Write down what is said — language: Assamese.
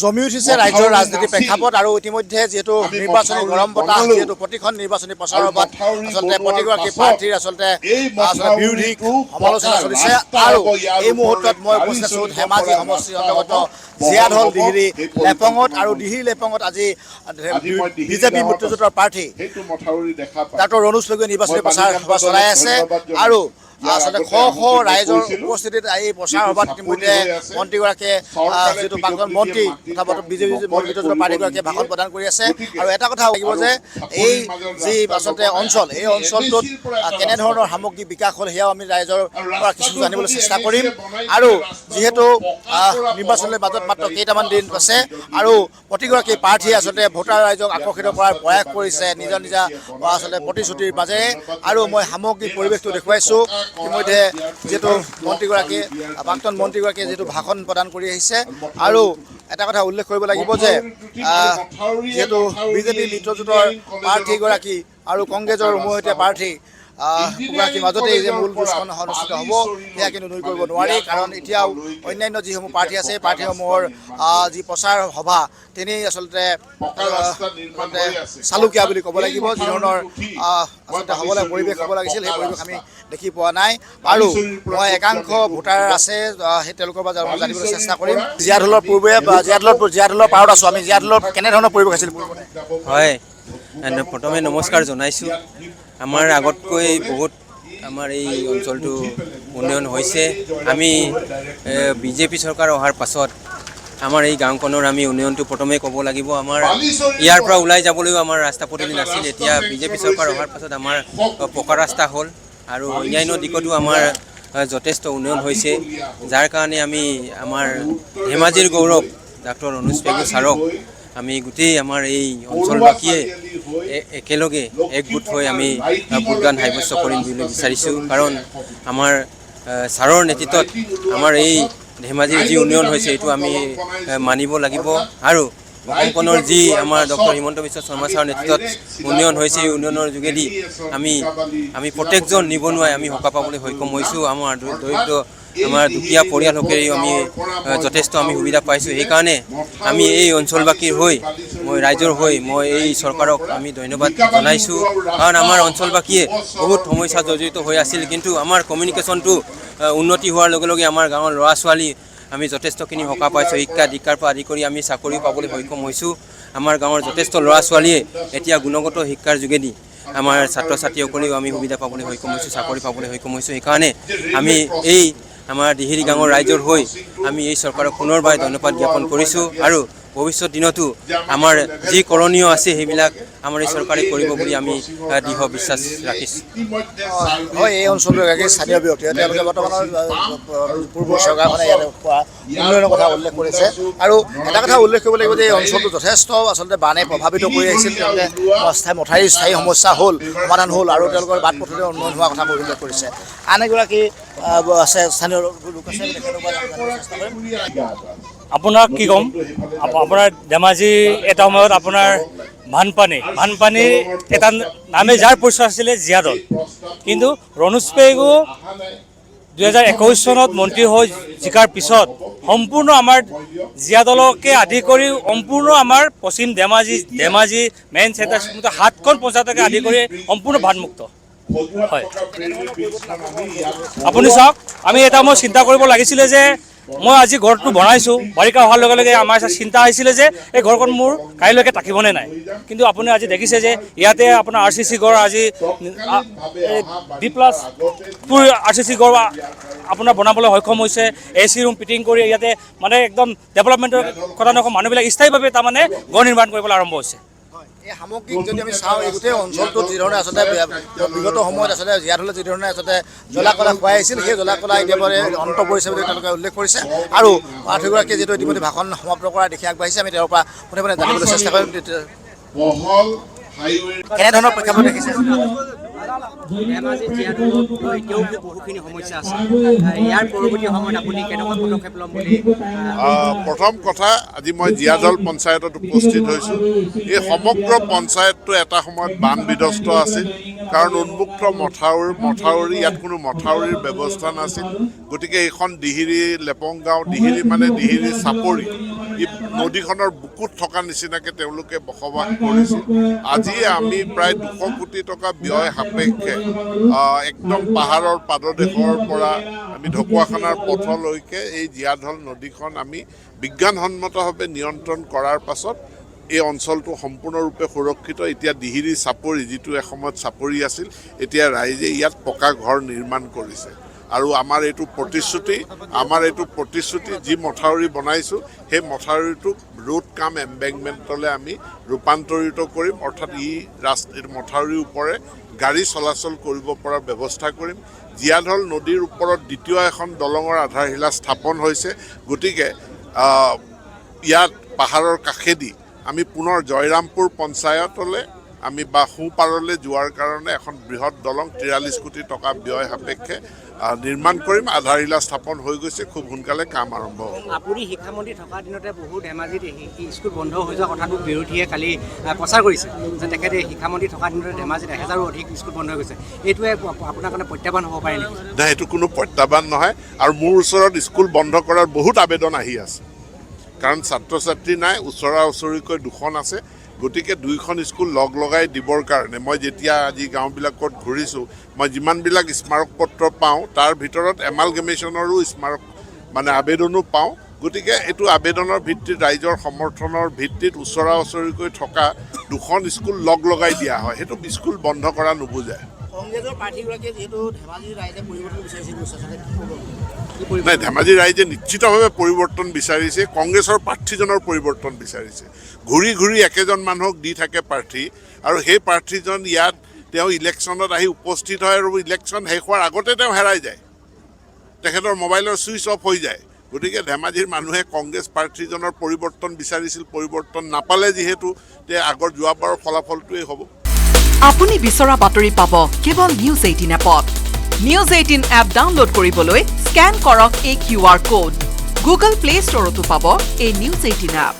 জমি উঠিছে ৰাজ্যৰ ৰাজনীতিৰ প্ৰেক্ষাপট আৰু ইতিমধ্যে যেহেতু নিৰ্বাচনী গৰম বতাহ যেহেতু প্ৰতিখন নিৰ্বাচনী প্ৰচাৰৰ বাদ আচলতে প্ৰতিগৰাকী প্ৰাৰ্থীৰ আচলতে বিৰোধী সমালোচনা চলিছে আৰু এই মুহূৰ্তত মই উপস্থিত আছোঁ ধেমাজি সমষ্টিৰ অন্তৰ্গত জীয়াঢল দিহিৰি লেপঙত আৰু দিহিৰি লেপঙত আজি বিজেপি মিত্ৰজোঁটৰ প্ৰাৰ্থী ডাক্তৰ ৰণোজ পেগুৱে নিৰ্বাচনী প্ৰচাৰ সভা চলাই আছে আৰু আচলতে শ শ ৰাইজৰ উপস্থিতিত এই প্ৰচাৰ সভাত ইতিমধ্যে মন্ত্ৰীগৰাকীয়ে যিটো প্ৰাক্তন মন্ত্ৰী তথা বিজেপি মিত্ৰজোঁটৰ প্ৰাৰ্থীগৰাকীয়ে ভাষণ প্ৰদান কৰি আছে আৰু এটা কথা লাগিব যে এই যি আচলতে অঞ্চল এই অঞ্চলটোত কেনেধৰণৰ সামগ্ৰিক বিকাশ হ'ল সেয়াও আমি ৰাইজৰ পৰা কিছু জানিবলৈ চেষ্টা কৰিম আৰু যিহেতু নিৰ্বাচনৰ মাজত মাত্ৰ কেইটামান দিন আছে আৰু প্ৰতিগৰাকী প্ৰাৰ্থীয়ে আচলতে ভোটাৰ ৰাইজক আকৰ্ষিত কৰাৰ প্ৰয়াস কৰিছে নিজৰ নিজা আচলতে প্ৰতিশ্ৰুতিৰ মাজেৰে আৰু মই সামগ্ৰিক পৰিৱেশটো দেখুৱাইছোঁ ইতিমধ্যে যিহেতু মন্ত্ৰীগৰাকীয়ে প্ৰাক্তন মন্ত্ৰীগৰাকীয়ে যিটো ভাষণ প্ৰদান কৰি আহিছে আৰু এটা কথা উল্লেখ কৰিব লাগিব যে যিহেতু বিজেপি মিত্ৰজোঁটৰ প্ৰাৰ্থীগৰাকী আৰু কংগ্ৰেছৰ উমৈহতীয়া প্ৰাৰ্থী গৰাকীৰ মাজতেই যে মূল যুঁজখন অনুষ্ঠিত হ'ব সেয়া কিন্তু নুই কৰিব নোৱাৰি কাৰণ এতিয়াও অন্যান্য যিসমূহ প্ৰাৰ্থী আছে প্ৰাৰ্থীসমূহৰ যি প্ৰচাৰ সভা তেনেই আচলতে চালুকীয়া বুলি ক'ব লাগিব যি ধৰণৰ আচলতে হ'বলৈ পৰিৱেশ হ'ব লাগিছিল সেই পৰিৱেশ আমি দেখি পোৱা নাই আৰু মই একাংশ ভোটাৰ আছে সেই তেওঁলোকৰ পৰা জানিবলৈ চেষ্টা কৰিম জীয়াঢলৰ পূৰ্বে জীয়াঢলৰ পাৰত আছোঁ আমি জীয়াঢলৰ কেনেধৰণৰ পৰিৱেশ আছিল হয় প্ৰথমে নমস্কাৰ জনাইছোঁ আমাৰ আগতকৈ বহুত আমাৰ এই অঞ্চলটো উন্নয়ন হৈছে আমি বিজেপি চৰকাৰ অহাৰ পাছত আমাৰ এই গাঁওখনৰ আমি উন্নয়নটো প্ৰথমে ক'ব লাগিব আমাৰ ইয়াৰ পৰা ওলাই যাবলৈও আমাৰ ৰাস্তা পদূলি নাছিল এতিয়া বিজেপি চৰকাৰ অহাৰ পাছত আমাৰ পকা ৰাস্তা হ'ল আৰু অন্যান্য দিশতো আমাৰ যথেষ্ট উন্নয়ন হৈছে যাৰ কাৰণে আমি আমাৰ ধেমাজিৰ গৌৰৱ ডাক্তৰ ৰণোজ পেগু ছাৰক আমি গোটেই আমাৰ এই অঞ্চলবাসীয়ে একেলগে একগোট হৈ আমি ভোটদান সাব্যস্ত কৰিম বুলি বিচাৰিছোঁ কাৰণ আমাৰ ছাৰৰ নেতৃত্বত আমাৰ এই ধেমাজিৰ যি উন্নয়ন হৈছে এইটো আমি মানিব লাগিব আৰু অসমখনৰ যি আমাৰ ডক্টৰ হিমন্ত বিশ্ব শৰ্মা ছাৰৰ নেতৃত্বত উন্নয়ন হৈছে এই উন্নয়নৰ যোগেদি আমি প্ৰত্যেকজন নিবনুৱাই আমি সকাহ পাবলৈ সক্ষম হৈছোঁ আমাৰ দৰিদ্ৰ আমাৰ দুখীয়া পৰিয়ালসকলেও আমি যথেষ্ট আমি সুবিধা পাইছোঁ সেইকাৰণে আমি এই অঞ্চলবাসীৰ হৈ মই ৰাইজৰ হৈ মই এই চৰকাৰক আমি ধন্যবাদ জনাইছোঁ কাৰণ আমাৰ অঞ্চলবাসীয়ে বহুত সমস্যা জৰ্জৰিত হৈ আছিল কিন্তু আমাৰ কমিউনিকেশ্যনটো উন্নতি হোৱাৰ লগে লগে আমাৰ গাঁৱৰ ল'ৰা ছোৱালী আমি যথেষ্টখিনি সকাহ পাইছোঁ শিক্ষা দীক্ষাৰ পৰা আদি কৰি আমি চাকৰিও পাবলৈ সক্ষম হৈছোঁ আমাৰ গাঁৱৰ যথেষ্ট ল'ৰা ছোৱালীয়ে এতিয়া গুণগত শিক্ষাৰ যোগেদি আমাৰ ছাত্ৰ ছাত্ৰীসকলেও আমি সুবিধা পাবলৈ সক্ষম হৈছোঁ চাকৰি পাবলৈ সক্ষম হৈছোঁ সেইকাৰণে আমি এই আমাৰ দিহিৰি গাঁৱৰ ৰাইজৰ হৈ আমি এই চৰকাৰক পুনৰবাৰ ধন্যবাদ জ্ঞাপন কৰিছোঁ আৰু ভৱিষ্যত দিনতো আমাৰ যি কৰণীয় আছে সেইবিলাক আমাৰ এই চৰকাৰে কৰিব বুলি আমি দৃঢ় বিশ্বাস ৰাখিছোঁ হয় এই অঞ্চলটোৰ এগৰাকী স্থানীয় ব্যক্তি তেওঁলোকে বৰ্তমানৰ পূৰ্ব চৰকাৰখনে ইয়াতে হোৱা উন্নয়নৰ কথা উল্লেখ কৰিছে আৰু এটা কথা উল্লেখ কৰিব লাগিব যে এই অঞ্চলটো যথেষ্ট আচলতে বানে প্ৰভাৱিত কৰি আহিছিল তেওঁলোকে মথাউৰিৰ স্থায়ী সমস্যা হ'ল সমাধান হ'ল আৰু তেওঁলোকৰ বাট পথতে উন্নয়ন হোৱা কথা উল্লেখ কৰিছে আন এগৰাকী আছে স্থানীয় লোক আছে আপোনাক কি ক'ম আপোনাৰ ধেমাজি এটা সময়ত আপোনাৰ বানপানী এটা নামে যাৰ পৰিচয় আছিলে জীয়াঢল কিন্তু ৰণোজ পেগু 2021 চনত মন্ত্ৰী হৈ জিকাৰ পিছত সম্পূৰ্ণ আমাৰ জীয়াঢলকে আদি কৰি সম্পূৰ্ণ আমাৰ পশ্চিম ধেমাজি মেইন চেণ্টাৰ 7খন পঞ্চায়তকে আদি কৰি সম্পূৰ্ণ বানমুক্ত হয় আপুনি চাওক আমি এটা মই চিন্তা কৰিব লাগিছিলে যে মই আজি ঘৰটো বনাইছোঁ বাৰিষা হোৱাৰ লগে লগে আমাৰ চিন্তা আহিছিলে যে এই ঘৰখন মোৰ কাইলৈকে থাকিবনে নাই কিন্তু আপুনি আজি দেখিছে যে ইয়াতে আপোনাৰ RCC ঘৰ আজি D+2 RCC ঘৰ আপোনাৰ বনাবলৈ সক্ষম হৈছে AC ৰুম ফিটিং কৰি ইয়াতে মানে একদম ডেভেলপমেণ্টৰ কথা নকওঁ মানুহবিলাক স্থায়ীভাৱে তাৰমানে ঘৰ নিৰ্মাণ কৰিবলৈ আৰম্ভ হৈছে এই সামগ্ৰিক যদি আমি চাওঁ এই গোটেই অঞ্চলটোত যিধৰণে আচলতে বিগত সময়ত আচলতে জীয়াঢলে যিধৰণে আচলতে জ্বলা-কলা খুৱাই আহিছিল সেই জ্বলা-কলা একেবাৰে অন্ত পৰিছে বুলি তেওঁলোকে উল্লেখ কৰিছে আৰু প্ৰাৰ্থীগৰাকীয়ে যিটো ইতিমধ্যে ভাষণ সমাপ্ত কৰাৰ দিশে আগবাঢ়িছে আমি তেওঁৰ পৰা পোনে জানিবলৈ চেষ্টা কৰিম কেনেধৰণৰ প্ৰেক্ষাপট দেখিছে ধেমাজি জীয়াঢলত এতিয়াও বহুখিনি সমস্যা আছে ইয়াৰ পৰৱৰ্তী সময়ত আপুনি কেনেকুৱা পদক্ষেপ ল'ম বুলি প্ৰথম কথা আজি মই জীয়াঢল পঞ্চায়তত উপস্থিত হৈছোঁ এই সমগ্ৰ পঞ্চায়তটো এটা সময়ত বান বিধ্বস্ত আছিল কাৰণ উন্মুক্ত মথাউৰি ইয়াত কোনো মথাউৰিৰ ব্যৱস্থা নাছিল গতিকে এইখন দিহিৰি লেপং গাঁও দিহিৰি মানে দিহিৰি চাপৰি নদীখনৰ বুকুত থকা নিচিনাকৈ তেওঁলোকে বসবাস কৰিছিল। আজি আমি প্ৰায় 200 কোটি টকা ব্যয় সাপেক্ষে একদম পাহাৰৰ পাদদেশৰ পৰা আমি ঢকুৱাখানাৰ পথলৈকে এই জীয়াঢল নদীখন আমি বিজ্ঞানসন্মতভাৱে নিয়ন্ত্ৰণ কৰাৰ পাছত এই অঞ্চলটো সম্পূৰ্ণৰূপে সুৰক্ষিত। এতিয়া দিহিৰি চাপৰি, যিটো এসময়ত চাপৰি আছিল, এতিয়া ৰাইজে ইয়াত পকা ঘৰ নিৰ্মাণ কৰিছে। আৰু আমাৰ এইটো প্ৰতিশ্ৰুতি যি মথাউৰি বনাইছোঁ সেই মথাউৰিটোক ৰোড কাম এম্বেংকমেণ্টলৈ আমি ৰূপান্তৰিত কৰিম, অৰ্থাৎ মথাউৰিৰ ওপৰে গাড়ী চলাচল কৰিব পৰাৰ ব্যৱস্থা কৰিম। জীয়াঢল নদীৰ ওপৰত দ্বিতীয় এখন দলঙৰ আধাৰশিলা স্থাপন হৈছে। গতিকে ইয়াত পাহাৰৰ কাষেদি আমি পুনৰ জয়ৰামপুৰ পঞ্চায়তলৈ আমি বা সোঁপাৰলৈ যোৱাৰ কাৰণে এখন বৃহৎ দলং 43 কোটি টকা ব্যয় সাপেক্ষে নিৰ্মাণ কৰিম। আধাৰশিলা স্থাপন হৈ গৈছে, খুব সোনকালে কাম আৰম্ভ হ'ব। আপুনি শিক্ষামন্ত্ৰী থকা দিনতে বহু ধেমাজিত স্কুল বন্ধ হৈ যোৱা কথাটো বিৰোধীয়ে কালি প্ৰচাৰ কৰিছে যে তেখেতে শিক্ষামন্ত্ৰী থকা দিনতে ধেমাজিত 1000ৰো অধিক স্কুল বন্ধ হৈ গৈছে। এইটোৱে আপোনাৰ কাৰণে প্ৰত্যাহ্বান হ'ব পাৰে নেকি? নাই, এইটো কোনো প্ৰত্যাহ্বান নহয়। আৰু মোৰ ওচৰত স্কুল বন্ধ কৰাৰ বহুত আবেদন আহি আছে, কাৰণ ছাত্ৰ ছাত্ৰী নাই, ওচৰা ওচৰিকৈ 2খন আছে। গতিকে 2খন স্কুল লগাই দিবৰ কাৰণে মই যেতিয়া আজি গাঁওবিলাকত ঘূৰিছোঁ, মই যিমানবিলাক স্মাৰক পত্ৰ পাওঁ তাৰ ভিতৰত এমালগেমেশ্যনৰো আবেদনো পাওঁ। গতিকে এইটো আবেদনৰ ভিত্তিত, ৰাইজৰ সমৰ্থনৰ ভিত্তিত ওচৰা ওচৰিকৈ থকা 2খন স্কুল লগাই দিয়া হয়। সেইটো স্কুল বন্ধ কৰা নুবুজায়। কংগ্ৰেছৰ প্ৰাৰ্থীগৰাকীয়ে যিহেতু ধেমাজিৰ ৰাইজে পৰিৱৰ্তন বিচাৰিছিল, নাই, ধেমাজি ৰাইজে নিশ্চিতভাৱে পৰিৱৰ্তন বিচাৰিছে। কংগ্ৰেছৰ প্ৰাৰ্থীজনৰ পৰিৱৰ্তন বিচাৰিছে। ঘূৰি ঘূৰি একেজন মানুহক দি থাকে প্ৰাৰ্থী, আৰু সেই প্ৰাৰ্থীজন ইয়াত তেওঁ ইলেকশ্যনত আহি উপস্থিত হয় আৰু ইলেকশ্যন শেষ হোৱাৰ আগতে তেওঁ হেৰাই যায়, তেখেতৰ মোবাইলৰ ছুইচ অফ হৈ যায়। গতিকে ধেমাজিৰ মানুহে কংগ্ৰেছ প্ৰাৰ্থীজনৰ পৰিৱৰ্তন বিচাৰিছিল, পৰিৱৰ্তন নাপালে যিহেতু আগৰ যোৱাবাৰৰ ফলাফলটোৱেই হ'ব। আপুনি বিচৰা বাতৰি পাব কেৱল নিউজ 18 এপত। নিউজ 18 এপ ডাউনলোড কৰিবলৈ স্কেন কৰক এই QR কোড। গুগল প্লে ষ্টৰতো পাব এই নিউজ 18 এপ।